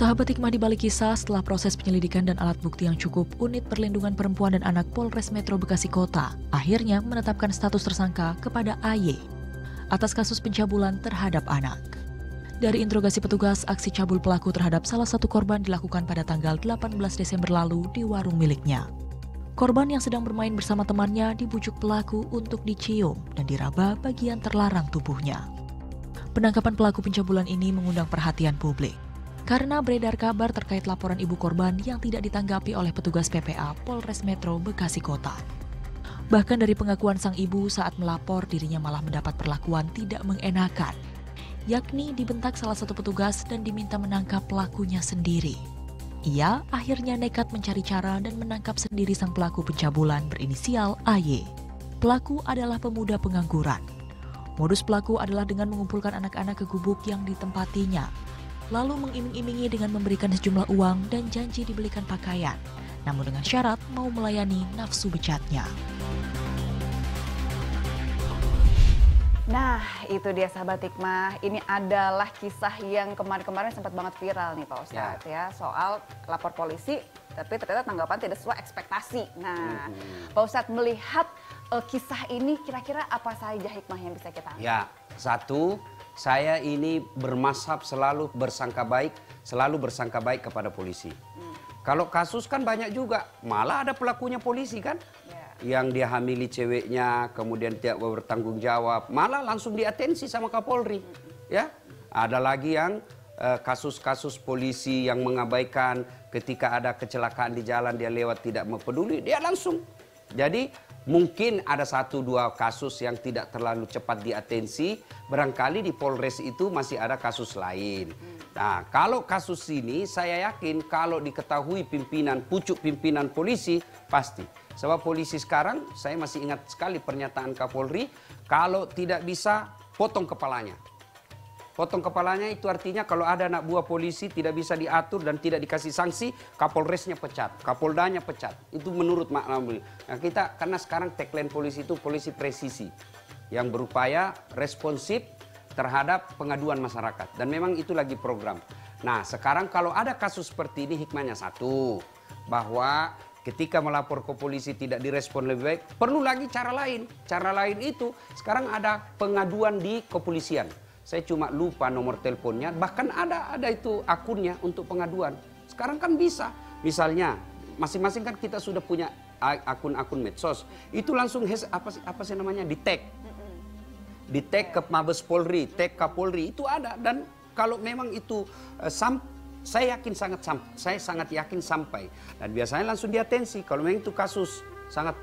Sahabat hikmah di balik kisah, setelah proses penyelidikan dan alat bukti yang cukup, Unit Perlindungan Perempuan dan Anak Polres Metro Bekasi Kota akhirnya menetapkan status tersangka kepada AY atas kasus pencabulan terhadap anak. Dari interogasi petugas, aksi cabul pelaku terhadap salah satu korban dilakukan pada tanggal 18 Desember lalu di warung miliknya. Korban yang sedang bermain bersama temannya dibujuk pelaku untuk dicium dan diraba bagian terlarang tubuhnya. Penangkapan pelaku pencabulan ini mengundang perhatian publik karena beredar kabar terkait laporan ibu korban yang tidak ditanggapi oleh petugas PPA Polres Metro Bekasi Kota. Bahkan dari pengakuan sang ibu saat melapor, dirinya malah mendapat perlakuan tidak mengenakan, yakni dibentak salah satu petugas dan diminta menangkap pelakunya sendiri. Ia akhirnya nekat mencari cara dan menangkap sendiri sang pelaku pencabulan berinisial AY. Pelaku adalah pemuda pengangguran. Modus pelaku adalah dengan mengumpulkan anak-anak ke gubuk yang ditempatinya, lalu mengiming-imingi dengan memberikan sejumlah uang dan janji dibelikan pakaian, namun dengan syarat mau melayani nafsu bejatnya. Nah, itu dia sahabat hikmah. Ini adalah kisah yang kemarin-kemarin sempat banget viral nih Pak Ustadz ya. Soal lapor polisi, tapi ternyata tanggapan tidak sesuai ekspektasi. Nah, Pak Ustadz melihat kisah ini kira-kira apa saja hikmah yang bisa kita ambil? Ya, satu, saya ini bermazhab selalu bersangka baik kepada polisi. Kalau kasus kan banyak juga, malah ada pelakunya polisi kan, yang dia hamili ceweknya, kemudian tidak bertanggung jawab, malah langsung diatensi sama Kapolri. Ya, ada lagi yang kasus-kasus polisi yang mengabaikan ketika ada kecelakaan di jalan, dia lewat tidak peduli, dia langsung. Jadi mungkin ada 1-2 kasus yang tidak terlalu cepat diatensi, barangkali di Polres itu masih ada kasus lain. Nah, kalau kasus ini saya yakin kalau diketahui pucuk pimpinan polisi pasti. Sebab polisi sekarang, saya masih ingat sekali pernyataan Kapolri, kalau tidak bisa potong kepalanya. Potong kepalanya itu artinya kalau ada anak buah polisi tidak bisa diatur dan tidak dikasih sanksi, Kapolresnya pecat, Kapoldanya pecat. Itu menurut makna. Nah, kita karena sekarang tagline polisi itu polisi presisi yang berupaya responsif terhadap pengaduan masyarakat, dan memang itu lagi program. Nah, sekarang kalau ada kasus seperti ini, hikmahnya satu, bahwa ketika melapor ke polisi tidak direspon lebih baik, perlu lagi cara lain. Cara lain itu sekarang ada pengaduan di kepolisian. Saya cuma lupa nomor teleponnya, bahkan ada itu akunnya untuk pengaduan. Sekarang kan bisa, misalnya masing-masing kan kita sudah punya akun-akun medsos, itu langsung apa sih namanya, di tag ke Mabes Polri, tag Kapolri, itu ada. Dan kalau memang itu saya sangat yakin sampai, dan biasanya langsung diatensi. Kalau memang itu kasus sangat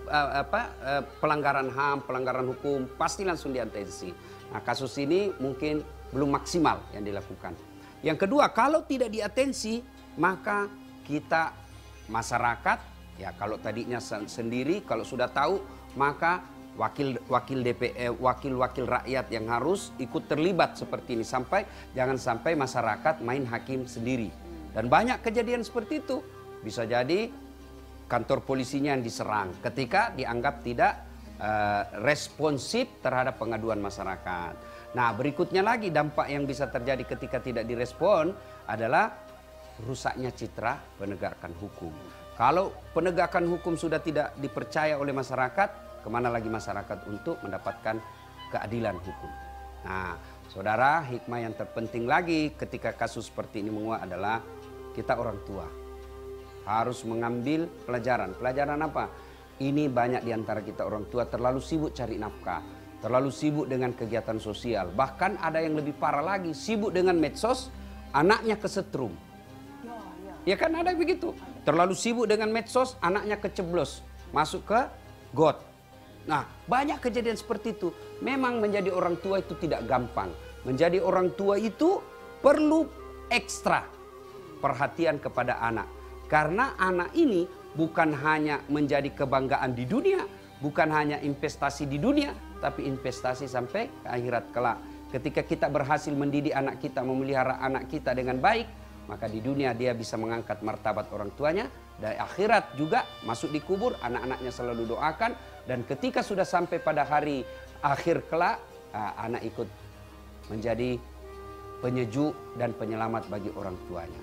pelanggaran HAM, pelanggaran hukum, pasti langsung diatensi. Nah, kasus ini mungkin belum maksimal yang dilakukan. Yang kedua, kalau tidak diatensi, maka kita masyarakat, ya kalau tadinya sendiri, kalau sudah tahu, maka wakil rakyat yang harus ikut terlibat seperti ini. Jangan sampai masyarakat main hakim sendiri. Dan banyak kejadian seperti itu. Bisa jadi kantor polisinya yang diserang ketika dianggap tidak responsif terhadap pengaduan masyarakat. Nah, berikutnya lagi dampak yang bisa terjadi ketika tidak direspon adalah rusaknya citra penegakan hukum. Kalau penegakan hukum sudah tidak dipercaya oleh masyarakat, kemana lagi masyarakat untuk mendapatkan keadilan hukum? Nah, saudara, hikmah yang terpenting lagi ketika kasus seperti ini menguat adalah kita orang tua harus mengambil pelajaran. Pelajaran apa? Ini banyak di antara kita orang tua terlalu sibuk cari nafkah, terlalu sibuk dengan kegiatan sosial. Bahkan ada yang lebih parah lagi, sibuk dengan medsos, anaknya kesetrum. Ya kan ada begitu. Terlalu sibuk dengan medsos, anaknya keceblos, masuk ke got. Nah, banyak kejadian seperti itu. Memang menjadi orang tua itu tidak gampang. Menjadi orang tua itu perlu ekstra perhatian kepada anak. Karena anak ini bukan hanya menjadi kebanggaan di dunia, bukan hanya investasi di dunia, tapi investasi sampai ke akhirat kelak. Ketika kita berhasil mendidik anak kita, memelihara anak kita dengan baik, maka di dunia dia bisa mengangkat martabat orang tuanya. Dari akhirat juga masuk di kubur, anak-anaknya selalu doakan. Dan ketika sudah sampai pada hari akhir kelak, anak ikut menjadi penyejuk dan penyelamat bagi orang tuanya.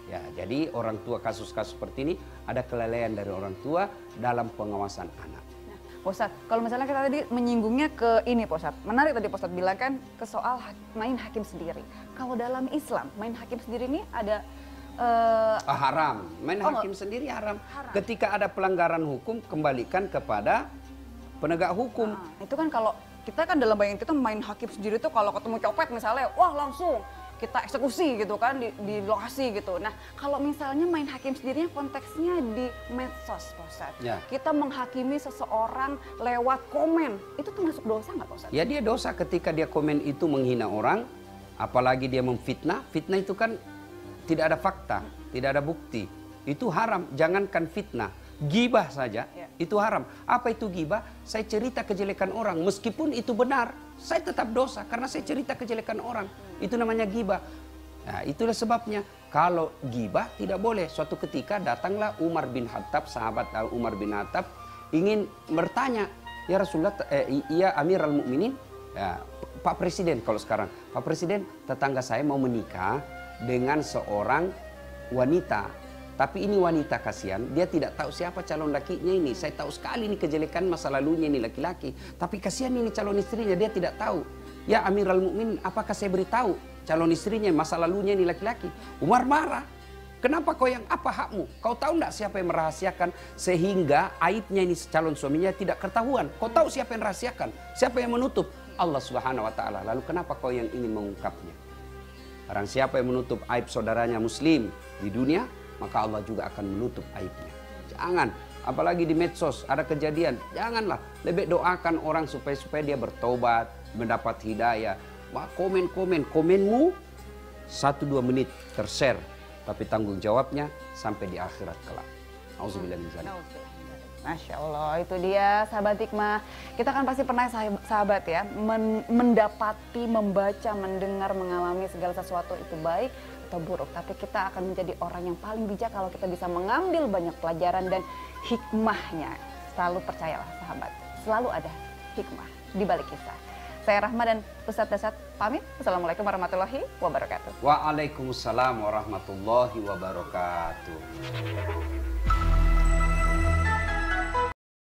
Ya, jadi orang tua kasus-kasus seperti ini ada kelalaian dari orang tua dalam pengawasan anak. Nah, Pak Ustadz, kalau misalnya kita tadi menyinggungnya ke ini Pak Ustadz, menarik tadi Pak Ustadz bilang kan ke soal main hakim sendiri. Kalau dalam Islam, main hakim sendiri ini ada haram. Main hakim sendiri haram. Ketika ada pelanggaran hukum, kembalikan kepada penegak hukum. Itu kan kalau kita kan dalam bayangan kita main hakim sendiri tuh kalau ketemu copet misalnya, wah langsung kita eksekusi gitu kan di lokasi gitu. Nah kalau misalnya main hakim sendirinya konteksnya di medsos Pak Ustadz. Ya. Kita menghakimi seseorang lewat komen, itu termasuk dosa nggak Pak Ustadz? Ya dia dosa ketika dia komen itu menghina orang, apalagi dia memfitnah. Fitnah itu kan tidak ada fakta, tidak ada bukti. Itu haram, jangankan fitnah. Gibah saja, itu haram. Apa itu gibah? Saya cerita kejelekan orang, meskipun itu benar, saya tetap dosa karena saya cerita kejelekan orang. Itu namanya gibah. Nah, itulah sebabnya kalau gibah tidak boleh. Suatu ketika datanglah Umar bin Khattab, sahabat Umar bin Khattab, ingin bertanya, ya Rasulullah, ya Amirul Mukminin, ya, Pak Presiden kalau sekarang, Pak Presiden, tetangga saya mau menikah dengan seorang wanita. Tapi ini wanita kasihan, dia tidak tahu siapa calon lakinya ini. Saya tahu sekali ini kejelekan masa lalunya ini laki-laki. Tapi kasihan ini calon istrinya, dia tidak tahu. Ya Amirul Mukminin, apakah saya beritahu calon istrinya masa lalunya ini laki-laki? Umar marah. Kenapa kau yang apa hakmu? Kau tahu enggak siapa yang merahasiakan sehingga aibnya ini calon suaminya tidak ketahuan? Kau tahu siapa yang merahasiakan? Siapa yang menutup? Allah Subhanahu wa taala. Lalu kenapa kau yang ingin mengungkapnya? Barang siapa yang menutup aib saudaranya muslim di dunia, maka Allah juga akan menutup aibnya. Jangan, apalagi di medsos ada kejadian, janganlah. Lebih doakan orang supaya dia bertobat, mendapat hidayah. Wah, komenmu 1-2 menit tershare, tapi tanggung jawabnya sampai di akhirat kelak. Auzubillahi min dzalik. Masya Allah, itu dia sahabat hikmah. Kita kan pasti pernah sahabat ya, mendapati, membaca, mendengar, mengalami segala sesuatu itu baik atau buruk. Tapi kita akan menjadi orang yang paling bijak kalau kita bisa mengambil banyak pelajaran dan hikmahnya. Selalu percayalah sahabat, selalu ada hikmah di balik kisah. Saya Rahma dan Ustadz Dasyat pamit. Assalamualaikum warahmatullahi wabarakatuh. Waalaikumsalam warahmatullahi wabarakatuh.